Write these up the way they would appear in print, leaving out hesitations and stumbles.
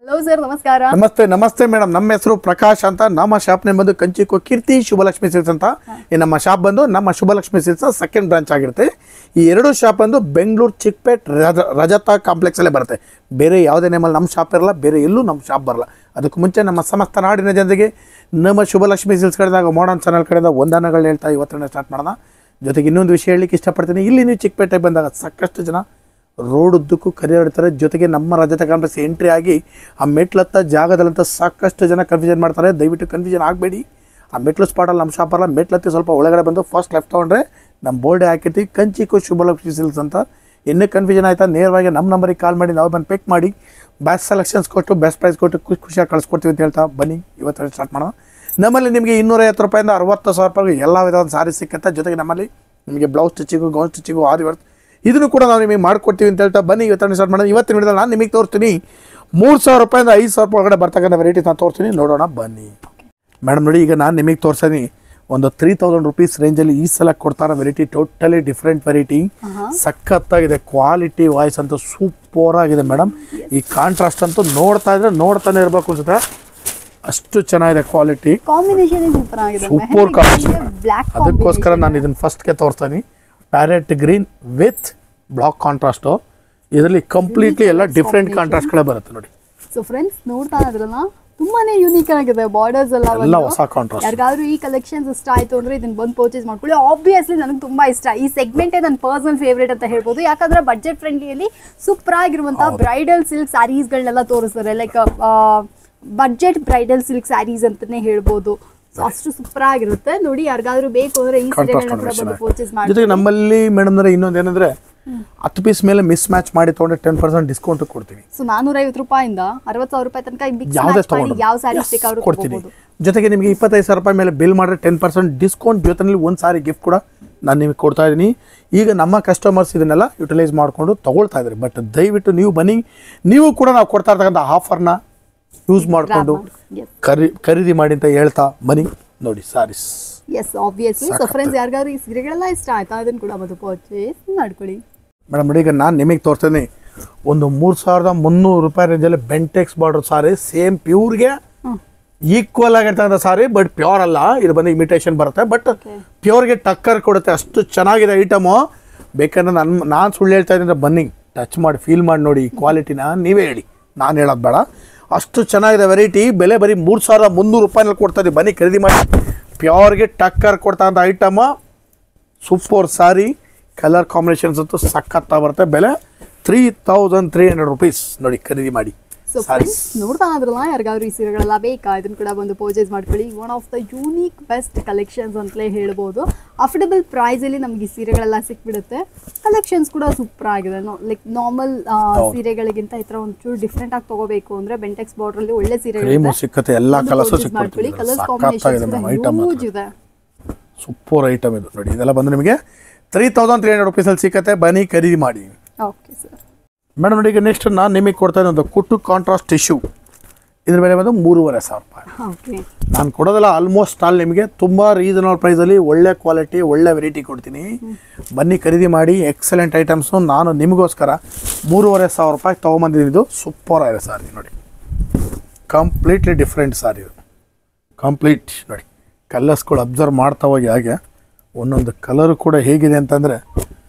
Hello sir, ನಮಸ್ಕಾರ. ನಮಸ್ತೆ madam. ನಮ್ಮ ಹೆಸರು ಪ್ರಕಾಶ್ ಅಂತ. ನಮ್ಮ ಶಾಪ್ ನೇಮ್ ಬಂದು ಕಂಚಿಕೋ ಕೀರ್ತಿ ಶುಭಲಕ್ಷ್ಮಿ ಸಿಲ್ಸ್ ಅಂತ. ಈ ನಮ್ಮ ಶಾಪ್ ಬಂದು ನಮ್ಮ ಶುಭಲಕ್ಷ್ಮಿ ಸಿಲ್ಸ್ ಸೆಕೆಂಡ್ ಬ್ರಾಂಚ್ ಆಗಿರುತ್ತೆ. ಈ ಎರಡು ಶಾಪ್ ಬಂದು ಬೆಂಗಳೂರು ಚಿಕ್ಕಪೇಟ್ ರಜತಾ ಕಾಂಪ್ಲೆಕ್ಸ್ ಅಲ್ಲೇ ಬರುತ್ತೆ. ಬೇರೆ ಯಾವುದೇ ನೇಮಲ್ಲಿ ನಮ್ಮ ಶಾಪ್ ಇರಲ್ಲ, ಬೇರೆ ಎಲ್ಲೂ ನಮ್ಮ ಶಾಪ್ ಬರಲ್ಲ. ಅದಕ್ಕೂ ಮುಂಚೆ ನಮ್ಮ ಸಮಸ್ತ ನಾಡಿನ ಜನತೆಗೆ ನಮ್ಮ ಶುಭಲಕ್ಷ್ಮಿ ಸಿಲ್ಸ್ ಕಡೆದಾಗ ಮಾಡರ್ನ್ ಚಾನಲ್ ಕಡೆಯಿಂದ ವಂದನೆಗಳು ಹೇಳ್ತಾ ಇವತ್ತಿನ ಸ್ಟಾರ್ಟ್ ಮಾಡೋಣ. ಜೊತೆಗೆ ಇನ್ನೊಂದು ವಿಷಯ ಹೇಳಲಿಕ್ಕೆ ಇಷ್ಟಪಡ್ತೀನಿ. ಇಲ್ಲಿ ನೀವು ಚಿಕ್ಕಪೇಟೆಗೆ ಬಂದಾಗ ಸಾಕಷ್ಟು ಜನ ರೋಡ್ ಉದ್ದಕ್ಕೂ ಕರೆಯಾಡ್ತಾರೆ. ಜೊತೆಗೆ ನಮ್ಮ ರಜತ ಕಾಂಪ್ಲೆಕ್ಸ್ ಎಂಟ್ರಿ ಆಗಿ ಆ ಮೆಟ್ಲತ್ತ ಜಾಗದಲ್ಲಂತ ಸಾಕಷ್ಟು ಜನ ಕನ್ಫ್ಯೂಷನ್ ಮಾಡ್ತಾರೆ. ದಯವಿಟ್ಟು ಕನ್ಫ್ಯೂಷನ್ ಆಗಬೇಡಿ. ಆ ಮೆಟ್ಲು ಸ್ಪಾಟಲ್ಲಿ ನಮ್ಮ ಶಾಪ್ ಅಲ್ಲ, ಮೆಟ್ಲತ್ತಿ ಸ್ವಲ್ಪ ಒಳಗಡೆ ಬಂದು ಫಸ್ಟ್ ಲೆಫ್ಟ್ ತೊಗೊಂಡ್ರೆ ನಮ್ಮ ಬೋರ್ಡೆ ಹಾಕಿರ್ತೀವಿ ಕಂಚಿಕೋ ಶುಭಲಕ್ಷ್ಮಿ ಸಿಲ್ಸ್ ಅಂತ. ಇನ್ನೂ ಕನ್ಫ್ಯೂಷನ್ ಆಯಿತಾ ನೇರವಾಗಿ ನಮ್ಮ ನಂಬರಿಗೆ ಕಾಲ್ ಮಾಡಿ ನಾವು ಬಂದು ಪಿಕ್ ಮಾಡಿ ಬೆಸ್ಟ್ ಸೆಲೆಕ್ಷನ್ಸ್ ಕೊಟ್ಟು ಬೆಸ್ಟ್ ಪ್ರೈಸ್ ಕೊಟ್ಟು ಖುಷಿಯಾಗಿ ಕಳಿಸ್ಕೊಡ್ತೀವಿ ಅಂತ ಹೇಳ್ತಾ ಬನ್ನಿ ಇವತ್ತು ಸ್ಟಾರ್ಟ್ ಮಾಡೋಣ. ನಮ್ಮಲ್ಲಿ ನಿಮಗೆ 250 ರೂಪಾಯಿಂದ 60,000 ರೂಪಾಯಿಗೆ ಎಲ್ಲ ವಿಧವಾದ ಸಾರಿ ಸಿಕ್ಕತ್ತೆ. ಜೊತೆಗೆ ನಮ್ಮಲ್ಲಿ ನಿಮಗೆ ಬ್ಲೌಸ್ ಸ್ಟಿಚಿಂಗು, ಗೌನ್ ಸ್ಟಿಚಿಂಗು, ಆರಿ ವರ್ಕ್ ಇದನ್ನು ಕೂಡ ನಾವು ನಿಮಗೆ ಮಾಡ್ಕೊಡ್ತೀವಿ ಅಂತ ಹೇಳ್ತಾ ಬನ್ನಿ ಇವತ್ತು ಸ್ಟಾರ್ಟ್ ಮಾಡೋಣ. ಇವತ್ತಿನ ವಿಡಿಯೋದಲ್ಲಿ ನಾನು ನಿಮಗೆ ತೋರಿಸ್ತೀನಿ 3,000 ರೂಪಾಯಿಂದ 5,000 ರೂಪಾಯಿ ಒಳಗಡೆ ಬರ್ತಕ್ಕಂಥ ವೆರೈಟೀಸ್ ನಾನು ತೋರಿಸ್ತೀನಿ, ನೋಡೋಣ ಬನ್ನಿ ಮೇಡಮ್. ನೋಡಿ, ಈಗ ನಾನು ನಿಮಗೆ ತೋರಿಸ್ತೀನಿ ಒಂದು 3,000 ರೂಪೀಸ್ ರೇಂಜಲ್ಲಿ ಈ ಸಲ ಕೊಡ್ತಾರೋ ವೆರೈಟಿ. ಟೋಟಲಿ ಡಿಫ್ರೆಂಟ್ ವೆರೈಟಿ, ಸಖತ್ತಾಗಿದೆ. ಕ್ವಾಲಿಟಿ ವಾಯ್ಸ್ ಅಂತೂ ಸೂಪರ್ ಆಗಿದೆ ಮೇಡಮ್. ಈ ಕಾಂಟ್ರಾಸ್ಟ್ ಅಂತೂ ನೋಡ್ತಾನೆ ಇರಬೇಕು ಅನ್ಸುತ್ತೆ, ಅಷ್ಟು ಚೆನ್ನಾಗಿದೆ ಕ್ವಾಲಿಟಿ. Super combination. ಅದಕ್ಕೋಸ್ಕರ ನಾನು ಇದನ್ನು ಫಸ್ಟ್ಗೆ ತೋರಿಸ್ತೀನಿ. Parrot green with black contrast. ಇದರಲ್ಲಿ ಕಂಪ್ಲೀಟ್ಲಿ ಎಲ್ಲ ಡಿಫ್ರೆಂಟ್ ಕಾಂಟ್ರಾಸ್ಟ್ಗಳೇ ಬರುತ್ತೆ ನೋಡಿ. ಸೊ ಫ್ರೆಂಡ್ಸ್, ನೋಡ್ತಾ ಇದ್ರಲ್ಲ, ತುಂಬಾನೇ ಯೂನಿಕ್ ಆಗಿದೆ. ಬಾರ್ಡರ್ಸ್ ಎಲ್ಲ ಹೊಸ ಕಾಂಟ್ರಾಸ್ಟ್. ಯಾರಿಗಾದ್ರೂ ಈ ಕಲೆಕ್ಷನ್ಸ್ ಇಷ್ಟ ಆಯ್ತು ಅಂದ್ರೆ ಇದನ್ನ ಬಂದು ಪರ್ಚೇಸ್ ಮಾಡ್ಕೊಳ್ಳಿ. ಆಬ್ವಿಯಸ್ಲಿ ನನಗೆ ತುಂಬಾ ಇಷ್ಟ. ಈ ಸೆಗ್ಮೆಂಟೇ ನನ್ನ ಪರ್ಸನಲ್ ಫೇವ್ರೇಟ್ ಅಂತ ಹೇಳ್ಬೋದು. ಯಾಕಂದ್ರೆ ಬಡ್ಜೆಟ್ ಫ್ರೆಂಡ್ಲಿಯಲ್ಲಿ ಸೂಪರ್ ಆಗಿರುವಂತಹ ಬ್ರೈಡಲ್ ಸಿಲ್ಕ್ ಸ್ಯಾರೀಸ್ಗಳನ್ನೆಲ್ಲ ತೋರಿಸ್ತಾರೆ. Like budget bridal silk sarees ಅಂತಾನೆ ಹೇಳ್ಬೋದು. ಅಷ್ಟು ಸೂಪರ್ ಆಗಿರುತ್ತೆ ನೋಡಿ. ಯಾರಿಗಾದ್ರೂ ಬೇಕು ಅಂದ್ರೆ ಈ ಸೀರೆಗಳನ್ನ ಕೂಡ ಬಂದು ಪರ್ಚೇಸ್ ಮಾಡಿ. ಜೊತೆಗೆ ನಮ್ಮಲ್ಲಿ ಮೇಡಮ್ ಇನ್ನೊಂದು ಏನಂದ್ರೆ 10 ಪೀಸ್ ಮೇಲೆ ಮಿಸ್ ಮ್ಯಾಚ್ ಮಾಡಿ ತಗೊಂಡ್ರೆ 10% ಡಿಸ್ಕೌಂಟ್ ಕೊಡ್ತೀವಿ. ಸೊ 450 ರೂಪಾಯಿಂದ 60,000 ರೂಪಾಯಿ ತನಕ ಯಾವ ಸ್ಯಾರೀಸ್ ಬೇಕಾದ್ರೂ ಕೊಡ್ತೀವಿ. ಜೊತೆಗೆ ನಿಮಗೆ 25,000 ರೂಪಾಯಿ ಮೇಲೆ ಬಿಲ್ ಮಾಡಿದ್ರೆ 10% ಡಿಸ್ಕೌಂಟ್ ಜೊತೆಲಿ ಒಂದು ಸಾರಿ ಗಿಫ್ಟ್ ಕೂಡ ನಾನು ನಿಮಗೆ ಕೊಡ್ತಾ ಇದ್ದೀನಿ. ಈಗ ನಮ್ಮ ಕಸ್ಟಮರ್ಸ್ ಇದನ್ನೆಲ್ಲ ಯುಟಿಲೈಸ್ ಮಾಡಿಕೊಂಡು ತಗೊಳ್ತಾ ಇದ್ದಾರೆ. ಬಟ್ ದಯವಿಟ್ಟು ನೀವು ಬನ್ನಿ, ನೀವು ಕೂಡ ನಾವು ಕೊಡ್ತಾ ಇರ್ತಕ್ಕಂಥ ಆಫರ್ನ ಯೂಸ್ ಮಾಡಿಕೊಂಡು ಖರೀದಿ ಮಾಡಿ ಅಂತ ಹೇಳ್ತಾ ಬನ್ನಿ ನೋಡಿ sarees. Yes, obviously. So friends, ಯಾರಿಗಾದ್ರೂ ಈ ಸೀರೆಗಳೆಲ್ಲ ಇಷ್ಟ ಆಯ್ತಾ ಅದನ್ನು ಕೂಡ ಬಂದು ಪರ್ಚೇಸ್ ಮಾಡ್ಕೊಳ್ಳಿ. ಮೇಡಮ್ ನೋಡಿ, ಈಗ ನಾನು ನಿಮಗೆ ತೋರಿಸ್ತೀನಿ ಒಂದು 3,300 ರೂಪಾಯಿ ರೇಂಜಲ್ಲಿ ಬೆಂಟೆಕ್ಸ್ ಬಾರ್ಡರ್ ಸಾರಿ. ಸೇಮ್ ಪ್ಯೂರ್ಗೆ ಈಕ್ವಲ್ ಆಗಿರ್ತಕ್ಕಂಥ ಸಾರಿ, ಬಟ್ ಪ್ಯೂರ್ ಅಲ್ಲ. ಇದು ಬಂದು ಇಮಿಟೇಷನ್ ಬರುತ್ತೆ, ಬಟ್ ಪ್ಯೂರ್ಗೆ ಟಕ್ಕರ್ ಕೊಡುತ್ತೆ. ಅಷ್ಟು ಚೆನ್ನಾಗಿದೆ ಐಟಮು. ಬೇಕಂದ್ರೆ ನಾನು ಸುಳ್ಳು ಹೇಳ್ತಾ ಇದ್ದೀನಿ, ಬನ್ನಿ ಟಚ್ ಮಾಡಿ ಫೀಲ್ ಮಾಡಿ ನೋಡಿ. ಕ್ವಾಲಿಟಿನ ನೀವೇ ಹೇಳಿ, ನಾನು ಹೇಳೋದು ಬೇಡ. ಅಷ್ಟು ಚೆನ್ನಾಗಿದೆ ವೆರೈಟಿ. ಬೆಲೆ ಬರೀ 3,300 ರೂಪಾಯಿನಲ್ಲಿ ಕೊಡ್ತಾ ಇದ್ದೀವಿ. ಬನ್ನಿ ಖರೀದಿ ಮಾಡಿ. ಪ್ಯೂರ್ಗೆ ಟಕ್ಕರ್ ಕೊಡ್ತಾ ಅಂತ ಐಟಮ್. ಸೂಪರ್ ಸಾರಿ. ಕಲರ್ ಕಾಂಬಿನೇಷನ್ಸ್ ಅಂತೂ ಸಖತ್ತಾಗಿ ಬರುತ್ತೆ. ಬೆಲೆ 3,300 ರೂಪೀಸ್ ನೋಡಿ, ಖರೀದಿ ಮಾಡಿ. ಸೊ ಫ್ರೆಂಡ್ಸ್, ನೋಡ್ತಾ ಇದ್ರಲ್ಲ, ಯಾರಿಗಾದ್ರೂ ಈ ಸೀರೆಗಳೆಲ್ಲ ಬೇಕಾ ಇದನ್ನು ಕೂಡ ಬಂದು ಪರ್ಚೇಸ್ ಮಾಡ್ಕೊಳ್ಳಿ. One of the unique best collections ಅಂತಲೇ ಹೇಳ್ಬೋದು. ಅಫೋರ್ಡಬಲ್ ಪ್ರೈಸಲ್ಲಿ ನಮಗೆ ಈ ಸೀರೆಗಳೆಲ್ಲ ಸಿಕ್ಬಿಡುತ್ತೆ. ಕಲೆಕ್ಷನ್ಸ್ ಕೂಡ ಸೂಪರ್ ಆಗಿದೆ. ಲೈಕ್ ನಾರ್ಮಲ್ ಸೀರೆಗಳಿಗಿಂತ ಈ ಥರ ಒಂಚೂರು ಡಿಫ್ರೆಂಟ್ ಆಗಿ ತಗೋಬೇಕು ಅಂದ್ರೆ ಬೆಂಟೆಕ್ಸ್ ಬಾರ್ಡ್ರಲ್ಲಿ ಒಳ್ಳೆ ಸೀರೆಗಳು ಸಿಕ್ಕತ್ತೆ. ಎಲ್ಲ ಕಲರ್ಸ್ ಮಾಡ್ಕೊಳ್ಳಿ. ಕಲರ್ ಕಾಂಬಿನೇಷನ್ ಯೂಜ್ ಇದೆ. ಸೂಪರ್ ಐಟಮ್ ಇದು ನೋಡಿ. ಇದೆಲ್ಲ ಬಂದು ನಿಮಗೆ 3,300 ರೂಪೀಸಲ್ಲಿ ಸಿಕ್ಕತ್ತೆ. ಬನ್ನಿ ಖರೀದಿ ಮಾಡಿ. Okay sir. ಮೇಡಮ್ ನೋಡಿ, ಈಗ ನೆಕ್ಸ್ಟ್ ನಾನು ನಿಮಗೆ ಕೊಡ್ತಾ ಇದ್ದೀನಿ ಒಂದು ಕುಟ್ಟು ಕಾಂಟ್ರಾಸ್ಟ್ ಟಿಶ್ಯೂ. ಇದ್ರ ಮೇಲೆ ಬಂದು 3,500 ರೂಪಾಯಿ. ನಾನು ಕೊಡೋದಲ್ಲ ಆಲ್ಮೋಸ್ಟ್ ಆಲ್ ನಿಮಗೆ ತುಂಬ ರೀಸನಬಲ್ ಪ್ರೈಸಲ್ಲಿ ಒಳ್ಳೆ ಕ್ವಾಲಿಟಿ ಒಳ್ಳೆ ವೆರೈಟಿ ಕೊಡ್ತೀನಿ. ಬನ್ನಿ ಖರೀದಿ ಮಾಡಿ. ಎಕ್ಸಲೆಂಟ್ ಐಟಮ್ಸು ನಾನು ನಿಮಗೋಸ್ಕರ 3,500 ರೂಪಾಯಿ ತೊಗೊಂಬಂದಿದ್ದೀನಿ. ಇದು ಸೂಪರ್ ಆಗಿದೆ ಸಾರಿ ನೋಡಿ. ಕಂಪ್ಲೀಟ್ಲಿ ಡಿಫ್ರೆಂಟ್ ಸಾರಿ ಇದು. ಕಂಪ್ಲೀಟ್ ನೋಡಿ, ಕಲರ್ಸ್ಗಳು ಅಬ್ಸರ್ವ್ ಮಾಡ್ತಾ ಹೋಗಿ. ಹಾಗೆ ಒಂದೊಂದು ಕಲರು ಕೂಡ ಹೇಗಿದೆ ಅಂತಂದರೆ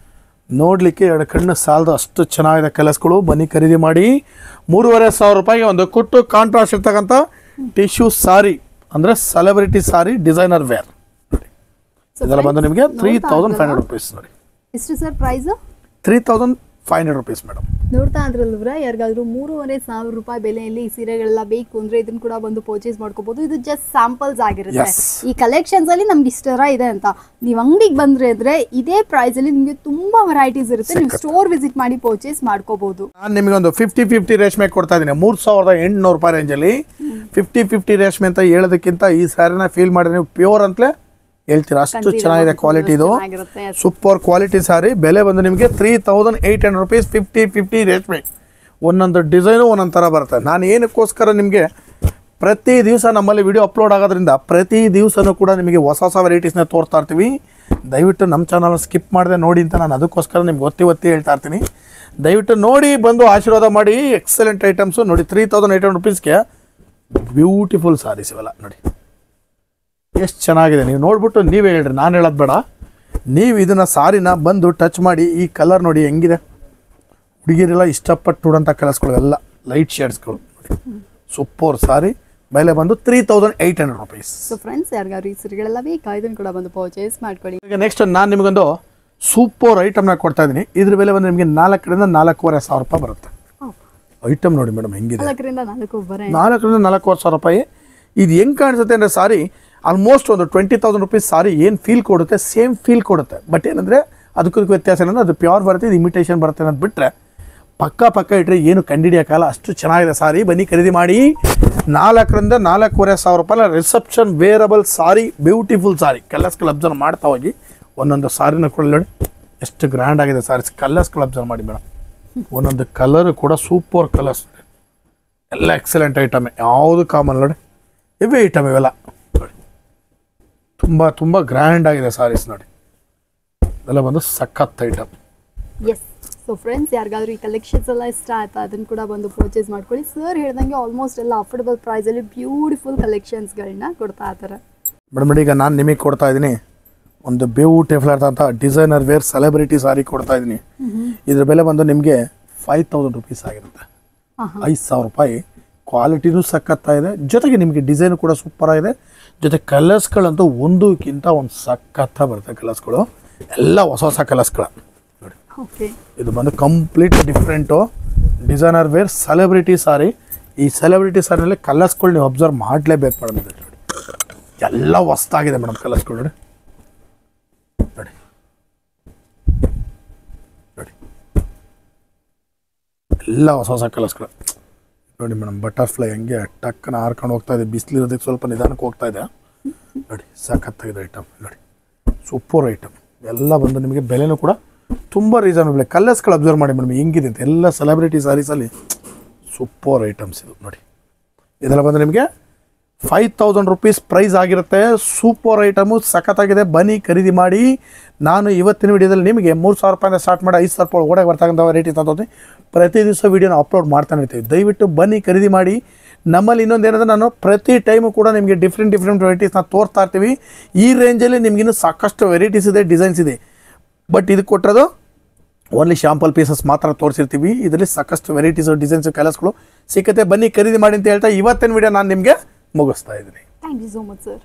ನೋಡಲಿಕ್ಕೆ ಎರಡು ಕಣ್ಣು ಸಾಲದು, ಅಷ್ಟು ಚೆನ್ನಾಗಿದೆ ಕಲರ್ಸ್ಗಳು. ಬನ್ನಿ ಖರೀದಿ ಮಾಡಿ. 3,500 ರೂಪಾಯಿಗೆ ಒಂದು ಕುಟ್ಟು ಕಾಂಟ್ರಾಸ್ಟ್ ಇರ್ತಕ್ಕಂಥ ಟಿಶ್ಯೂ ಸಾರಿ, ಅಂದರೆ ಸೆಲೆಬ್ರಿಟಿ ಸಾರಿ, ಡಿಸೈನರ್ ವೇರ್. ಇದೆಲ್ಲ ಬಂದು ನಿಮಗೆ 3,500 ರೂಪೀಸ್ ನೋಡಿ. ಎಷ್ಟು ಸರ್ ಪ್ರೈಸ್? 3,500 rupees madam. ನೋಡ್ತಾ ಇದ್ರಲ್ವ್ರ, ಯಾರಿಗಾದ್ರೂ 3,500 ರೂಪಾಯಿ ಬೆಲೆಯಲ್ಲಿ ಈ ಸೀರೆಗಳೆಲ್ಲ ಬೇಕು ಅಂದ್ರೆ ಇದನ್ನ ಕೂಡ ಬಂದು ಪರ್ಚೇಸ್ ಮಾಡ್ಕೋಬಹುದು. ಇದು ಜಸ್ಟ್ ಸ್ಯಾಂಪಲ್ಸ್ ಆಗಿರುತ್ತೆ. ಈ ಕಲೆಕ್ಷನ್ಸ್ ಅಲ್ಲಿ ನಮ್ಗೆ ಇಷ್ಟ ಇದೆ ಅಂತ ನೀವು ಅಂಗಡಿಗೆ ಬಂದ್ರೆ ಇದ್ರೆ ಇದೇ ಪ್ರೈಸ್ ಅಲ್ಲಿ ನಿಮಗೆ ತುಂಬಾ ವೆರೈಟೀಸ್ ಇರುತ್ತೆ. ನೀವು ಸ್ಟೋರ್ ವಿಸಿಟ್ ಮಾಡಿ ಪರ್ಚೇಸ್ ಮಾಡ್ಕೋಬಹುದು. ನಾನು ನಿಮಗೆ ಒಂದು 50-50 ರೇಷ್ಮೆ ಕೊಡ್ತಾ ಇದ್ದೀನಿ. 3,800 ರೂಪಾಯಿ ರೇಂಜಲ್ಲಿ 50-50 ರೇಷ್ಮೆ ಅಂತ ಹೇಳೋದಕ್ಕಿಂತ ಈ ಸ್ಯಾರಿನ ಫೀಲ್ ಮಾಡಿದ್ರೆ ನೀವು ಪ್ಯೂರ್ ಅಂತಲೇ ಹೇಳ್ತೀರಾ. ಅಷ್ಟು ಚೆನ್ನಾಗಿದೆ ಕ್ವಾಲಿಟಿ. ಇದು ಸೂಪರ್ ಕ್ವಾಲಿಟಿ ಸಾರಿ. ಬೆಲೆ ಬಂದು ನಿಮಗೆ 3,800 ರೂಪೀಸ್. 50-50 ರೇಷ್ಮೆ. ಒಂದೊಂದು ಡಿಸೈನು ಒಂದೊಂದು ಥರ ಬರುತ್ತೆ. ನಾನು ಏನಕ್ಕೋಸ್ಕರ ನಿಮಗೆ ಪ್ರತಿ ದಿವಸ ನಮ್ಮಲ್ಲಿ ವಿಡಿಯೋ ಅಪ್ಲೋಡ್ ಆಗೋದ್ರಿಂದ ಪ್ರತಿ ದಿವಸನೂ ಕೂಡ ನಿಮಗೆ ಹೊಸ ಹೊಸ ವೆರೈಟೀಸ್ನ ತೋರಿಸ್ತಾ ಇರ್ತೀವಿ. ದಯವಿಟ್ಟು ನಮ್ಮ ಚಾನಲ್ ಸ್ಕಿಪ್ ಮಾಡದೆ ನೋಡಿ ಅಂತ ನಾನು ಅದಕ್ಕೋಸ್ಕರ ನಿಮ್ಗೆ ಒತ್ತಿ ಹೇಳ್ತಾ ಇರ್ತೀನಿ. ದಯವಿಟ್ಟು ನೋಡಿ ಬಂದು ಆಶೀರ್ವಾದ ಮಾಡಿ. ಎಕ್ಸಲೆಂಟ್ ಐಟಮ್ಸು ನೋಡಿ. 3800 ರುಪೀಸ್ಗೆ ಬ್ಯೂಟಿಫುಲ್ ಸಾರೀಸ್ ಇವೆಲ್ಲ ನೋಡಿ ಎಷ್ಟು ಚೆನ್ನಾಗಿದೆ. ನೀವು ನೋಡ್ಬಿಟ್ಟು ನೀವೇ ಹೇಳ್ರಿ, ನಾನು ಹೇಳೋದು ಬೇಡ. ನೀವು ಇದನ್ನು ಸಾರಿನ ಬಂದು ಟಚ್ ಮಾಡಿ ಈ ಕಲರ್ ನೋಡಿ ಹೆಂಗಿದೆ. ಹುಡುಗಿರೆಲ್ಲ ಇಷ್ಟಪಟ್ಟು ನೋಡೋಂಥ ಕಲರ್ಸ್ಗಳು ಎಲ್ಲ ಲೈಟ್ ಶೇಡ್ಸ್ಗಳು ಸೂಪರ್ ಸಾರಿ. ಬೆಲೆ ಬಂದು 3800 ರುಪೀಸ್. ಸೊ ಫ್ರೆಂಡ್ಸ್ ಯಾರಿಗಾದ್ರು ಈ ಸೀರೆಗಳೆಲ್ಲ ಬೇಕಾ ಇದನ್ನು ಕೂಡ ಬಂದು ಪರ್ಚೇಸ್ ಮಾಡ್ಕೊಳ್ಳಿ. ಈಗ ನೆಕ್ಸ್ಟ್ ನಾನು ನಿಮಗೊಂದು ಸೂಪರ್ ಐಟಮ್ನ ಕೊಡ್ತಾ ಇದ್ದೀನಿ. ಇದ್ರ ಬೆಲೆ ಬಂದು ನಿಮಗೆ 4,000 ರಿಂದ 4,500 ರೂಪಾಯಿ ಬರುತ್ತೆ. ಐಟಮ್ ನೋಡಿ ಮೇಡಮ್ ಹೆಂಗಿದೆ. 4,000 ರಿಂದ 4,500 ರೂಪಾಯಿ. ಇದು ಹೆಂಗೆ ಕಾಣಿಸುತ್ತೆ ಅಂದರೆ ಸಾರಿ ಆಲ್ಮೋಸ್ಟ್ ಒಂದು 20,000 ರುಪೀಸ್ ಸಾರಿ ಏನು ಫೀಲ್ ಕೊಡುತ್ತೆ ಸೇಮ್ ಫೀಲ್ ಕೊಡುತ್ತೆ. ಬಟ್ ಏನಂದರೆ ಅದಕ್ಕೂ ವ್ಯತ್ಯಾಸ ಏನಂದರೆ ಅದು ಪ್ಯೂರ್ ಬರುತ್ತೆ, ಇದು ಇಮಿಟೇಷನ್ ಬರುತ್ತೆ ಅನ್ನೋದು ಬಿಟ್ಟರೆ ಪಕ್ಕ ಇಟ್ಟರೆ ಏನು ಕಂಡಿಡಿಯೋಕ್ಕಲ್ಲ, ಅಷ್ಟು ಚೆನ್ನಾಗಿದೆ ಸಾರಿ. ಬನ್ನಿ ಖರೀದಿ ಮಾಡಿ. 4,000 ರಿಂದ 4,500 ರೂಪಾಯಿ ರಿಸೆಪ್ಷನ್ ವೇರಬಲ್ ಸಾರಿ, ಬ್ಯೂಟಿಫುಲ್ ಸಾರಿ. ಕಲರ್ಸ್ಗಳು ಅಬ್ಸರ್ವ್ ಮಾಡ್ತಾ ಹೋಗಿ. ಒಂದೊಂದು ಸಾರಿನ ಕೂಡ ನೋಡಿ ಎಷ್ಟು ಗ್ರ್ಯಾಂಡ್ ಆಗಿದೆ ಸಾರೀಸ್. ಕಲರ್ಸ್ಗಳು ಅಬ್ಸರ್ವ್ ಮಾಡಿ ಮೇಡಮ್. ಒಂದೊಂದು ಕಲರು ಕೂಡ ಸೂಪರ್ ಕಲರ್ಸ್ ಎಲ್ಲ ಎಕ್ಸಲೆಂಟ್ ಐಟಮೇ, ಯಾವುದು ಕಾಮನ್ ನೋಡಿ. ಇವೇ ಐಟಮ್ ಇವೆಲ್ಲ ನೋಡಿ ತುಂಬ ಗ್ರ್ಯಾಂಡ್ ಆಗಿದೆ ಸಾರೀಸ್ ನೋಡಿ. ಇದೆಲ್ಲ ಬಂದು ಸಖತ್ ಐಟಮ್. ಎಸ್. ಸೊ ಫ್ರೆಂಡ್ಸ್ ಯಾರಿಗಾದ್ರೂ ಈ ಕಲೆಕ್ಷನ್ಸ್ ಎಲ್ಲ ಇಷ್ಟ ಆಯ್ತಾ ಅದನ್ನು ಕೂಡ ಬಂದು ಪರ್ಚೇಸ್ ಮಾಡ್ಕೊಳ್ಳಿ. ಸರ್ ಹೇಳ್ದಂಗೆ ಆಲ್ಮೋಸ್ಟ್ ಎಲ್ಲ ಅಫೋರ್ಡಬಲ್ ಪ್ರೈಸಲ್ಲಿ ಬ್ಯೂಟಿಫುಲ್ ಕಲೆಕ್ಷನ್ಸ್ಗಳನ್ನ ಕೊಡ್ತಾ ಇದ್ದಾರೆ. ಮೇಡಮ್ ಈಗ ನಾನು ನಿಮಗೆ ಕೊಡ್ತಾ ಇದ್ದೀನಿ ಒಂದು ಬ್ಯೂಟಿಫುಲ್ ಆದಂಥ ಡಿಸೈನರ್ ವೇರ್ ಸೆಲೆಬ್ರಿಟಿ ಸಾರಿ ಕೊಡ್ತಾ ಇದ್ದೀನಿ. ಇದ್ರ ಬೆಲೆ ಬಂದು ನಿಮಗೆ 5,000 ರುಪೀಸ್ ಆಗಿರುತ್ತೆ. 5,000 ರೂಪಾಯಿ. ಕ್ವಾಲಿಟಿನೂ ಸಖತ್ತಾಗಿದೆ, ಜೊತೆಗೆ ನಿಮಗೆ ಡಿಸೈನು ಕೂಡ ಸೂಪರ್ ಆಗಿದೆ. ಜೊತೆ ಕಲರ್ಸ್ಗಳಂತೂ ಒಂದಕ್ಕಿಂತ ಒಂದು ಸಖತ್ತ ಬರುತ್ತೆ. ಕಲರ್ಸ್ಗಳು ಎಲ್ಲ ಹೊಸ ಕಲರ್ಸ್ಗಳು ನೋಡಿ. ಇದು ಬಂದು complete different designer wear celebrity sari. ಈ ಸೆಲೆಬ್ರಿಟಿ ಸಾರಿನಲ್ಲಿ ಕಲರ್ಸ್ಗಳು ನೀವು ಅಬ್ಸರ್ವ್ ಮಾಡಲೇಬೇಕು ಮೇಡಮ್. ಇದು ನೋಡಿ ಎಲ್ಲ ಹೊಸ್ತಾಗಿದೆ ಮೇಡಮ್ ಕಲರ್ಸ್ಗಳು ನೋಡಿ ನೋಡಿ ನೋಡಿ ಎಲ್ಲ ಹೊಸ ಕಲರ್ಸ್ಗಳು ನೋಡಿ ಮೇಡಮ್. ಬಟರ್ಫ್ಲೈ ಹಂಗೆ ಟಕ್ಕನ ಹಾರ್ಕೊಂಡು ಹೋಗ್ತಾ ಇದೆ. ಬಿಸಿಲಿರೋದಕ್ಕೆ ಸ್ವಲ್ಪ ನಿಧಾನಕ್ಕೆ ಹೋಗ್ತಾ ಇದೆ ನೋಡಿ. ಸಖತ್ತಾಗಿದೆ ಐಟಮ್ ನೋಡಿ, ಸೂಪರ್ ಐಟಮ್. ಎಲ್ಲ ಬಂದು ನಿಮಗೆ ಬೆಲೆನೂ ಕೂಡ ತುಂಬ ರೀಸನಬಲ್. ಕಲರ್ಸ್ಗಳು ಅಬ್ಸರ್ವ್ ಮಾಡಿ ಮೇಡಮ್ ಹೆಂಗಿದೆ ಅಂತ. ಎಲ್ಲ ಸೆಲೆಬ್ರಿಟಿ ಸಾರೀಸಲ್ಲಿ ಸೂಪರ್ ಐಟಮ್ಸ್ ಇದು ನೋಡಿ. ಇದೆಲ್ಲ ಬಂದು ನಿಮಗೆ 5,000 ರುಪೀಸ್ ಪ್ರೈಸ್ ಆಗಿರುತ್ತೆ. ಸೂಪರ್ ಐಟಮು ಸಖತ್ತಾಗಿದೆ. ಬನ್ನಿ ಖರೀದಿ ಮಾಡಿ. ನಾನು ಇವತ್ತಿನ ವಿಡಿಯೋದಲ್ಲಿ ನಿಮಗೆ 3,000 ರೂಪಾಯಿಂದ ಸ್ಟಾರ್ಟ್ ಮಾಡಿ 5,000 ರೂಪಾಯಿ ಒಳಗಡೆ ಬರ್ತಕ್ಕಂಥ ವೆರೈಟಿ ತಂದೋತೀನಿ. ಪ್ರತಿ ದಿವಸ ವೀಡಿಯೋನ ಅಪ್ಲೋಡ್ ಮಾಡ್ತಾನೆ ಇರ್ತೀವಿ. ದಯವಿಟ್ಟು ಬನ್ನಿ ಖರೀದಿ ಮಾಡಿ. ನಮ್ಮಲ್ಲಿ ಇನ್ನೊಂದು ಏನಂದರೆ ನಾನು ಪ್ರತಿ ಟೈಮು ಕೂಡ ನಿಮಗೆ ಡಿಫ್ರೆಂಟ್ ವೆರೈಟೀಸ್ನ ತೋರ್ತಾ ಇರ್ತೀವಿ. ಈ ರೇಂಜಲ್ಲಿ ನಿಮಗಿನ್ನೂ ಸಾಕಷ್ಟು ವೆರೈಟೀಸ್ ಇದೆ, ಡಿಸೈನ್ಸ್ ಇದೆ. ಬಟ್ ಇದು ಕೊಟ್ಟಿರೋದು ಓನ್ಲಿ ಶಾಂಪಲ್ ಪೀಸಸ್ ಮಾತ್ರ ತೋರಿಸಿರ್ತೀವಿ. ಇದರಲ್ಲಿ ಸಾಕಷ್ಟು ವೆರೈಟೀಸು, ಡಿಸೈನ್ಸು, ಕಲರ್ಸ್ಗಳು ಸಿಕ್ಕತ್ತೆ. ಬನ್ನಿ ಖರೀದಿ ಮಾಡಿ ಅಂತ ಹೇಳ್ತಾ ಇವತ್ತಿನ ವಿಡಿಯೋ ನಾನು ನಿಮಗೆ ಮುಗಿಸ್ತಾ ಇದ್ದೀನಿ. Thank you so much sir.